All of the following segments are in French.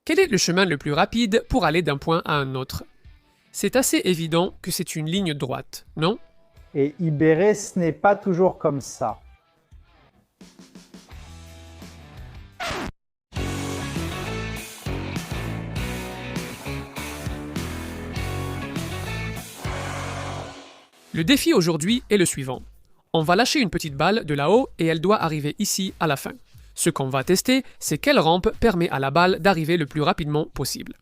Quel est le chemin le plus rapide pour aller d'un point à un autre? C'est assez évident que c'est une ligne droite, non? Et Ibéré, ce n'est pas toujours comme ça. Le défi aujourd'hui est le suivant. On va lâcher une petite balle de là-haut et elle doit arriver ici à la fin. Ce qu'on va tester, c'est quelle rampe permet à la balle d'arriver le plus rapidement possible.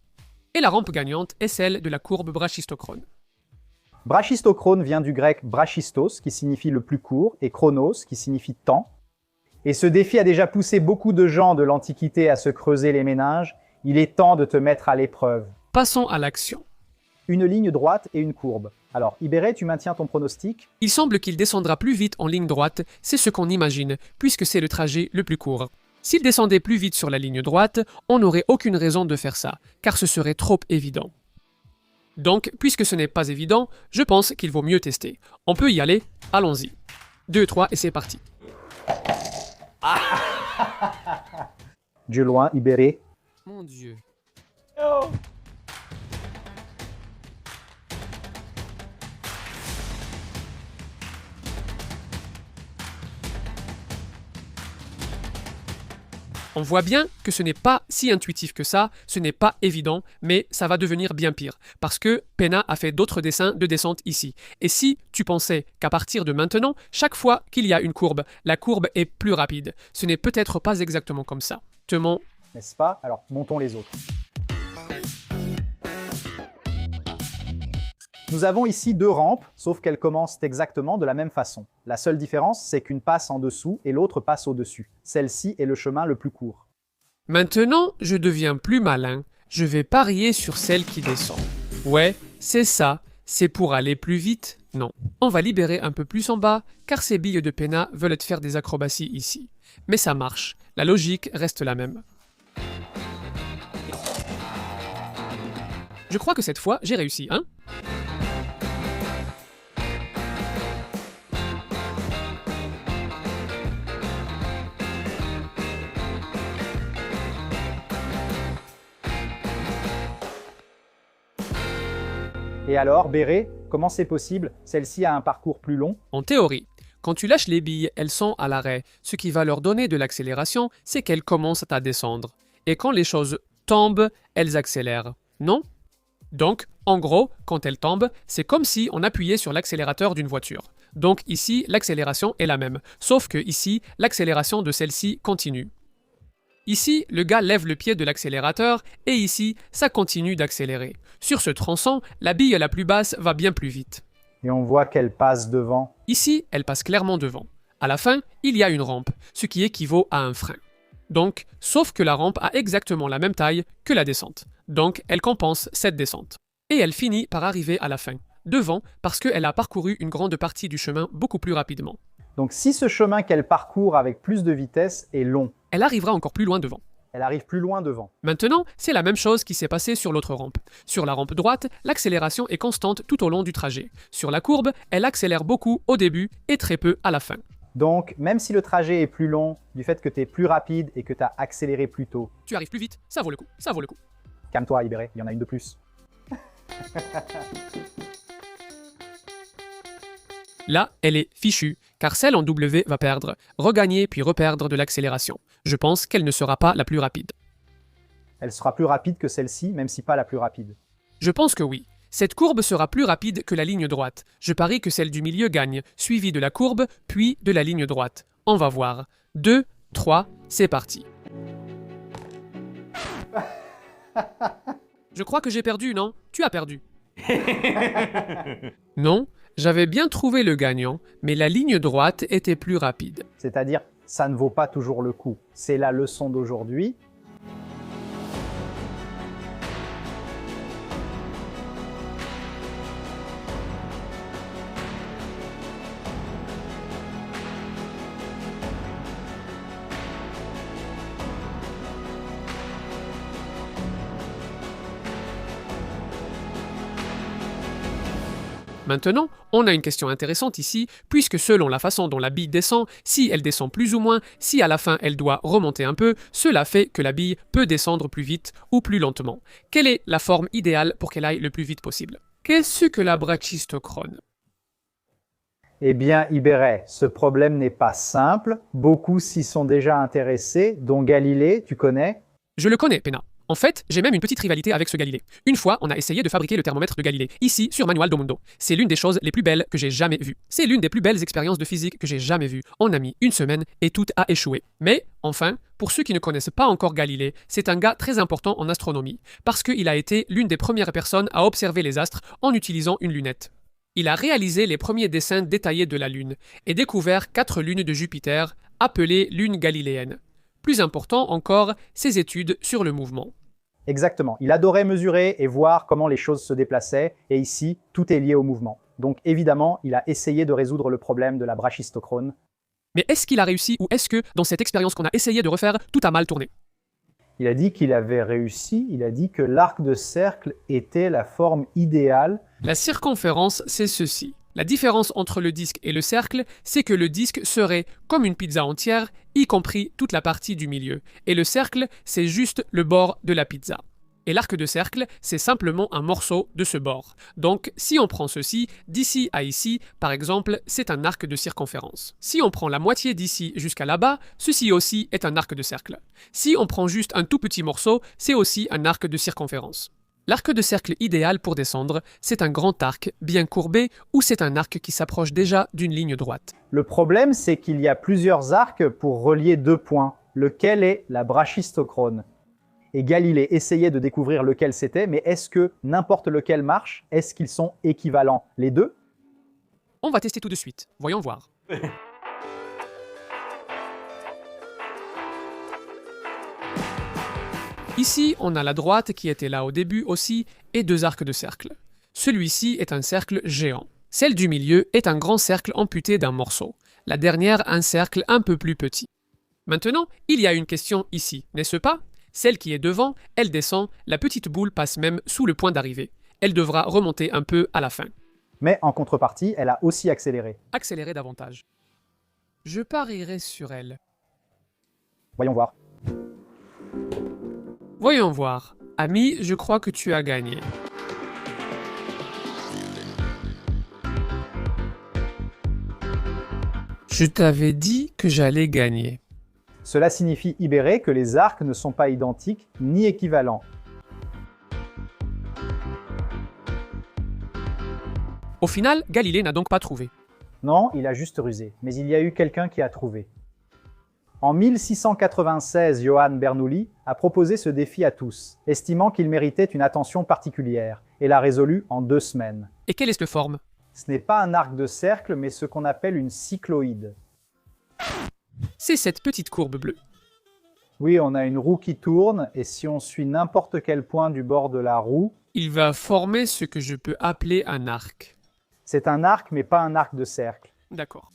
Et la rampe gagnante est celle de la courbe brachistochrone. Brachistochrone vient du grec brachistos, qui signifie le plus court, et chronos, qui signifie temps. Et ce défi a déjà poussé beaucoup de gens de l'Antiquité à se creuser les méninges. Il est temps de te mettre à l'épreuve. Passons à l'action. Une ligne droite et une courbe. Alors, Ibéré, tu maintiens ton pronostic? Il semble qu'il descendra plus vite en ligne droite, c'est ce qu'on imagine, puisque c'est le trajet le plus court. S'il descendait plus vite sur la ligne droite, on n'aurait aucune raison de faire ça, car ce serait trop évident. Donc, puisque ce n'est pas évident, je pense qu'il vaut mieux tester. On peut y aller, allons-y. 2, 3 et c'est parti. Dieu loin, Ibéré. Mon Dieu. On voit bien que ce n'est pas si intuitif que ça, ce n'est pas évident, mais ça va devenir bien pire, parce que Penna a fait d'autres dessins de descente ici. Et si tu pensais qu'à partir de maintenant, chaque fois qu'il y a une courbe, la courbe est plus rapide, ce n'est peut-être pas exactement comme ça. Te mens. N'est-ce pas? Alors, montons les autres. Nous avons ici deux rampes, sauf qu'elles commencent exactement de la même façon. La seule différence, c'est qu'une passe en dessous et l'autre passe au-dessus. Celle-ci est le chemin le plus court. Maintenant, je deviens plus malin. Je vais parier sur celle qui descend. Ouais, c'est ça. C'est pour aller plus vite? Non. On va libérer un peu plus en bas, car ces billes de Penna veulent faire des acrobaties ici. Mais ça marche. La logique reste la même. Je crois que cette fois, j'ai réussi, hein? Et alors, Béré, comment c'est possible? Celle-ci a un parcours plus long. En théorie, quand tu lâches les billes, elles sont à l'arrêt. Ce qui va leur donner de l'accélération, c'est qu'elles commencent à descendre. Et quand les choses tombent, elles accélèrent. Non? Donc, en gros, quand elles tombent, c'est comme si on appuyait sur l'accélérateur d'une voiture. Donc ici, l'accélération est la même. Sauf que ici, l'accélération de celle-ci continue. Ici, le gars lève le pied de l'accélérateur et ici, ça continue d'accélérer. Sur ce tronçon, la bille la plus basse va bien plus vite. Et on voit qu'elle passe devant. Ici, elle passe clairement devant. À la fin, il y a une rampe, ce qui équivaut à un frein. Donc, sauf que la rampe a exactement la même taille que la descente. Donc, elle compense cette descente. Et elle finit par arriver à la fin, devant parce qu'elle a parcouru une grande partie du chemin beaucoup plus rapidement. Donc si ce chemin qu'elle parcourt avec plus de vitesse est long, Elle arrivera encore plus loin devant. elle arrive plus loin devant. Maintenant, c'est la même chose qui s'est passé sur l'autre rampe. Sur la rampe droite, l'accélération est constante tout au long du trajet. Sur la courbe, elle accélère beaucoup au début et très peu à la fin. Donc, même si le trajet est plus long, du fait que tu es plus rapide et que tu as accéléré plus tôt, Tu arrives plus vite, ça vaut le coup, ça vaut le coup. calme-toi, Ibéré, il y en a une de plus. Là, elle est fichue, car celle en W va perdre, regagner puis reperdre de l'accélération. Je pense qu'elle ne sera pas la plus rapide. Elle sera plus rapide que celle-ci, même si pas la plus rapide. Je pense que oui. Cette courbe sera plus rapide que la ligne droite. Je parie que celle du milieu gagne, suivie de la courbe, puis de la ligne droite. On va voir. 2, 3, c'est parti. Je crois que j'ai perdu, non? Tu as perdu. Non, j'avais bien trouvé le gagnant, mais la ligne droite était plus rapide. C'est-à-dire, ça ne vaut pas toujours le coup. C'est la leçon d'aujourd'hui. Maintenant, on a une question intéressante ici, puisque selon la façon dont la bille descend, si elle descend plus ou moins, si à la fin elle doit remonter un peu, cela fait que la bille peut descendre plus vite ou plus lentement. Quelle est la forme idéale pour qu'elle aille le plus vite possible? Qu'est-ce que la brachistochrone? Eh bien, Iberet, ce problème n'est pas simple. Beaucoup s'y sont déjà intéressés, dont Galilée, tu connais? Je le connais, Pena. En fait, j'ai même une petite rivalité avec ce Galilée. Une fois, on a essayé de fabriquer le thermomètre de Galilée, ici sur Manual do Mundo. C'est l'une des choses les plus belles que j'ai jamais vues. C'est l'une des plus belles expériences de physique que j'ai jamais vues. On a mis une semaine et tout a échoué. Mais, enfin, pour ceux qui ne connaissent pas encore Galilée, c'est un gars très important en astronomie, parce qu'il a été l'une des premières personnes à observer les astres en utilisant une lunette. Il a réalisé les premiers dessins détaillés de la Lune et découvert 4 lunes de Jupiter, appelées lunes galiléennes. Plus important encore, ses études sur le mouvement. Exactement. Il adorait mesurer et voir comment les choses se déplaçaient, et ici, tout est lié au mouvement. Donc évidemment, il a essayé de résoudre le problème de la brachistochrone. Mais est-ce qu'il a réussi ou est-ce que, dans cette expérience qu'on a essayé de refaire, tout a mal tourné? Il a dit qu'il avait réussi, il a dit que l'arc de cercle était la forme idéale. La circonférence, c'est ceci. La différence entre le disque et le cercle, c'est que le disque serait comme une pizza entière, y compris toute la partie du milieu. Et le cercle, c'est juste le bord de la pizza. Et l'arc de cercle, c'est simplement un morceau de ce bord. Donc, si on prend ceci, d'ici à ici, par exemple, c'est un arc de circonférence. Si on prend la moitié d'ici jusqu'à là-bas, ceci aussi est un arc de cercle. Si on prend juste un tout petit morceau, c'est aussi un arc de circonférence. L'arc de cercle idéal pour descendre, c'est un grand arc bien courbé ou c'est un arc qui s'approche déjà d'une ligne droite. Le problème, c'est qu'il y a plusieurs arcs pour relier 2 points. Lequel est la brachistochrone? Et Galilée essayait de découvrir lequel c'était, mais est-ce que n'importe lequel marche? Est-ce qu'ils sont équivalents, les deux? On va tester tout de suite. Voyons voir. Ici, on a la droite qui était là au début aussi et 2 arcs de cercle. Celui-ci est un cercle géant. Celle du milieu est un grand cercle amputé d'un morceau. La dernière, un cercle un peu plus petit. Maintenant, il y a une question ici, n'est-ce pas? Celle qui est devant, elle descend, la petite boule passe même sous le point d'arrivée. Elle devra remonter un peu à la fin. Mais en contrepartie, elle a aussi accéléré. Accélérer davantage. Je parierai sur elle. Voyons voir. Voyons voir. Ami, je crois que tu as gagné. Je t'avais dit que j'allais gagner. Cela signifie, Ibéré, que les arcs ne sont pas identiques ni équivalents. Au final, Galilée n'a donc pas trouvé. Non, il a juste rusé, mais il y a eu quelqu'un qui a trouvé. En 1696, Johann Bernoulli a proposé ce défi à tous, estimant qu'il méritait une attention particulière, et l'a résolu en 2 semaines. Et quelle est cette forme? Ce n'est pas un arc de cercle, mais ce qu'on appelle une cycloïde. C'est cette petite courbe bleue. Oui, on a une roue qui tourne, et si on suit n'importe quel point du bord de la roue, Il va former ce que je peux appeler un arc. c'est un arc, mais pas un arc de cercle. D'accord.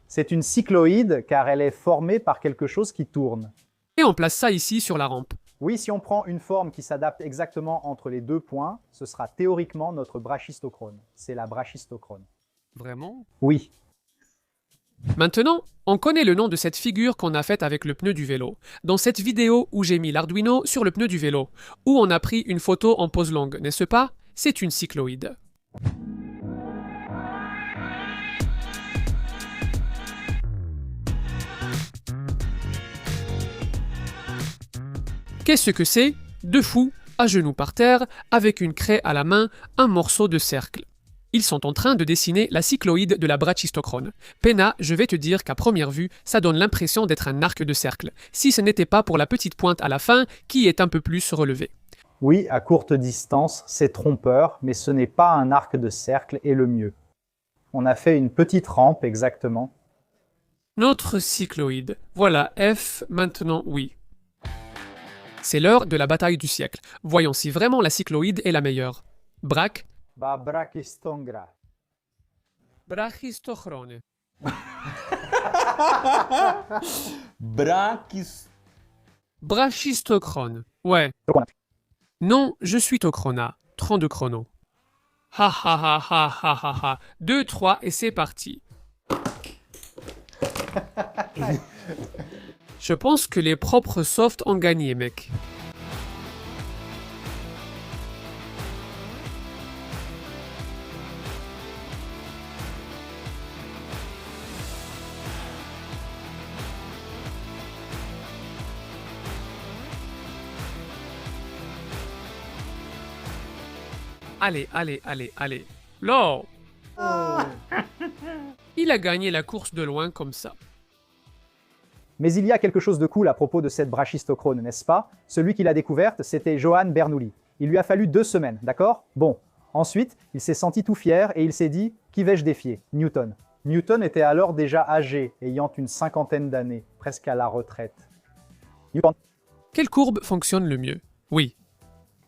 C'est une cycloïde, car elle est formée par quelque chose qui tourne. Et on place ça ici sur la rampe. Oui, si on prend une forme qui s'adapte exactement entre les 2 points, ce sera théoriquement notre brachistochrone. C'est la brachistochrone. Vraiment? Oui. Maintenant, on connaît le nom de cette figure qu'on a faite avec le pneu du vélo. Dans cette vidéo où j'ai mis l'Arduino sur le pneu du vélo, où on a pris une photo en pose longue, n'est-ce pas? C'est une cycloïde. Qu'est-ce que c'est? 2 fous, à genoux par terre, avec une craie à la main, un morceau de cercle. Ils sont en train de dessiner la cycloïde de la brachistochrone. Pena, je vais te dire qu'à première vue, ça donne l'impression d'être un arc de cercle, si ce n'était pas pour la petite pointe à la fin qui est un peu plus relevée. Oui, à courte distance, c'est trompeur, mais ce n'est pas un arc de cercle et le mieux. On a fait une petite rampe exactement. Notre cycloïde. Voilà F, maintenant oui. C'est l'heure de la bataille du siècle. Voyons si vraiment la cycloïde est la meilleure. Braque. Brachistongra. Brachistochrone. Brachistochrone. Ouais. Non, je suis Tochrona. 32 chrono. Ha ha ha ha ha ha ha. 2, 3 et c'est parti. Je pense que les propres softs ont gagné, mec. Allez, allez, allez, allez. Là. Il a gagné la course de loin comme ça. Mais il y a quelque chose de cool à propos de cette brachistochrone, n'est-ce pas? Celui qui l'a découverte, c'était Johann Bernoulli. Il lui a fallu 2 semaines, d'accord? Bon. Ensuite, il s'est senti tout fier et il s'est dit « Qui vais-je défier ?» Newton. Newton était alors déjà âgé, ayant une 50aine d'années, presque à la retraite. Newton. Quelle courbe fonctionne le mieux? Oui.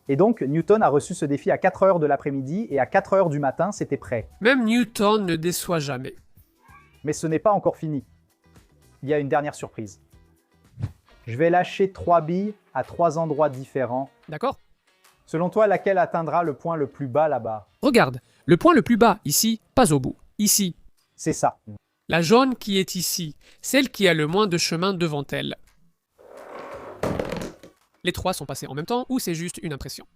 Et donc, Newton a reçu ce défi à 4 heures de l'après-midi et à 4 heures du matin, c'était prêt. Même Newton ne déçoit jamais. Mais ce n'est pas encore fini. Il y a une dernière surprise. Je vais lâcher 3 billes à 3 endroits différents. D'accord? Selon toi, laquelle atteindra le point le plus bas là-bas? Regarde, le point le plus bas, ici, pas au bout. Ici. C'est ça. La jaune qui est ici, celle qui a le moins de chemin devant elle. Les 3 sont passés en même temps ou c'est juste une impression?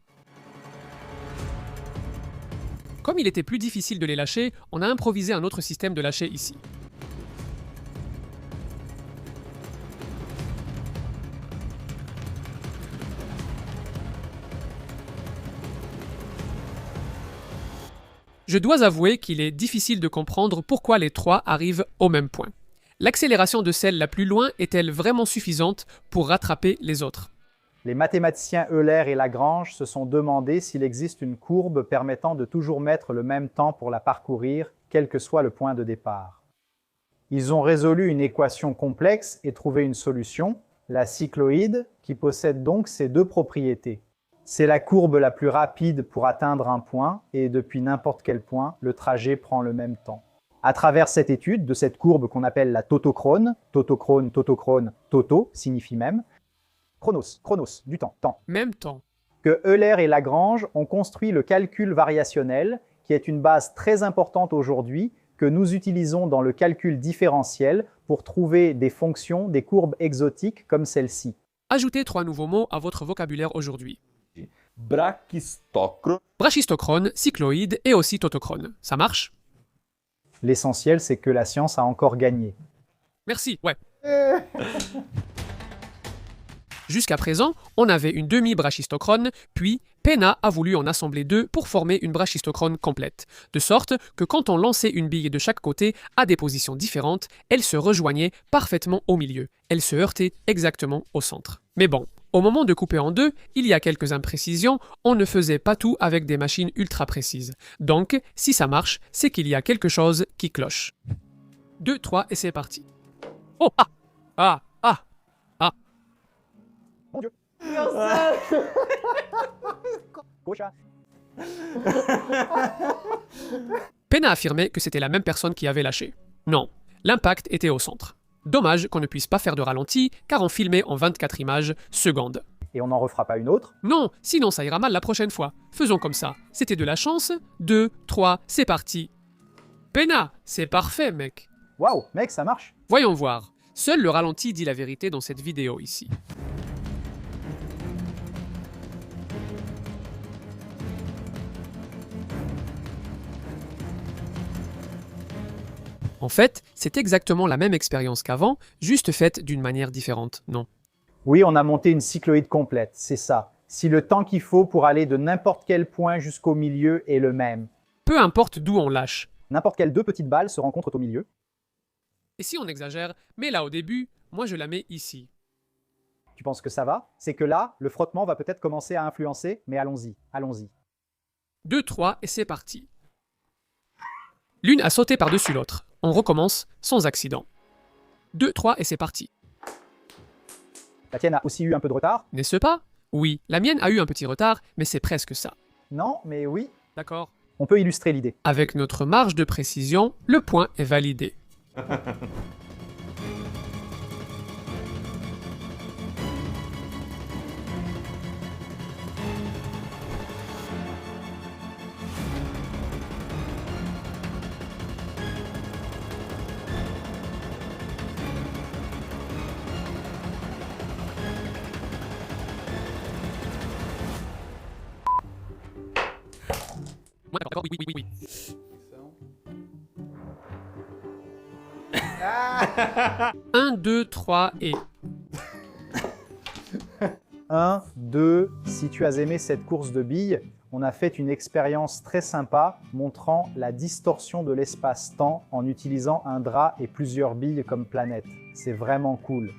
Comme il était plus difficile de les lâcher, on a improvisé un autre système de lâcher ici. Je dois avouer qu'il est difficile de comprendre pourquoi les 3 arrivent au même point. L'accélération de celle la plus loin est-elle vraiment suffisante pour rattraper les autres? Les mathématiciens Euler et Lagrange se sont demandé s'il existe une courbe permettant de toujours mettre le même temps pour la parcourir, quel que soit le point de départ. Ils ont résolu une équation complexe et trouvé une solution, la cycloïde, qui possède donc ces 2 propriétés. C'est la courbe la plus rapide pour atteindre un point et depuis n'importe quel point, le trajet prend le même temps. À travers cette étude de cette courbe qu'on appelle la totochrone, totochrone, totochrone, toto signifie même, chronos, chronos, du temps, temps, Même temps. que Euler et Lagrange ont construit le calcul variationnel, qui est une base très importante aujourd'hui, que nous utilisons dans le calcul différentiel pour trouver des fonctions, des courbes exotiques comme celle-ci. Ajoutez 3 nouveaux mots à votre vocabulaire aujourd'hui. Brachistochrone. Brachistochrone, cycloïde et aussi totochrone. Ça marche? L'essentiel, c'est que la science a encore gagné. Merci, ouais. Jusqu'à présent, on avait une demi-brachistochrone, puis Penna a voulu en assembler 2 pour former une brachistochrone complète, de sorte que quand on lançait une bille de chaque côté à des positions différentes, elles se rejoignaient parfaitement au milieu. Elles se heurtaient exactement au centre. Mais bon, au moment de couper en 2, il y a quelques imprécisions, on ne faisait pas tout avec des machines ultra précises. Donc, si ça marche, c'est qu'il y a quelque chose qui cloche. 2, 3 et c'est parti. Oh ah! Ah! Ah! Ah! Mon Dieu. Gaucha. Penna affirmait que c'était la même personne qui avait lâché. Non, l'impact était au centre. Dommage qu'on ne puisse pas faire de ralenti, car on filmait en 24 images secondes. Et on n'en refera pas une autre. Non, sinon ça ira mal la prochaine fois. Faisons comme ça. C'était de la chance. 2, 3, c'est parti. Penna, c'est parfait, mec. Waouh, mec, ça marche. Voyons voir. Seul le ralenti dit la vérité dans cette vidéo ici. En fait, c'est exactement la même expérience qu'avant, juste faite d'une manière différente, non? Oui, on a monté une cycloïde complète, c'est ça. Si le temps qu'il faut pour aller de n'importe quel point jusqu'au milieu est le même. Peu importe d'où on lâche. N'importe quelles 2 petites balles se rencontrent au milieu. Et si on exagère, mais là au début, moi je la mets ici. Tu penses que ça va? C'est que là, le frottement va peut-être commencer à influencer, mais allons-y, allons-y. 2, 3 et c'est parti. L'une a sauté par-dessus l'autre. On recommence sans accident. 2, 3 et c'est parti. La tienne a aussi eu un peu de retard? N'est-ce pas? Oui, la mienne a eu un petit retard, mais c'est presque ça. Non, mais oui. D'accord? On peut illustrer l'idée. Avec notre marge de précision, le point est validé. Ouais, d'accord, oui, oui, oui, oui. 1, 2, 3 et... 1, 2, si tu as aimé cette course de billes, on a fait une expérience très sympa montrant la distorsion de l'espace-temps en utilisant un drap et plusieurs billes comme planète. C'est vraiment cool.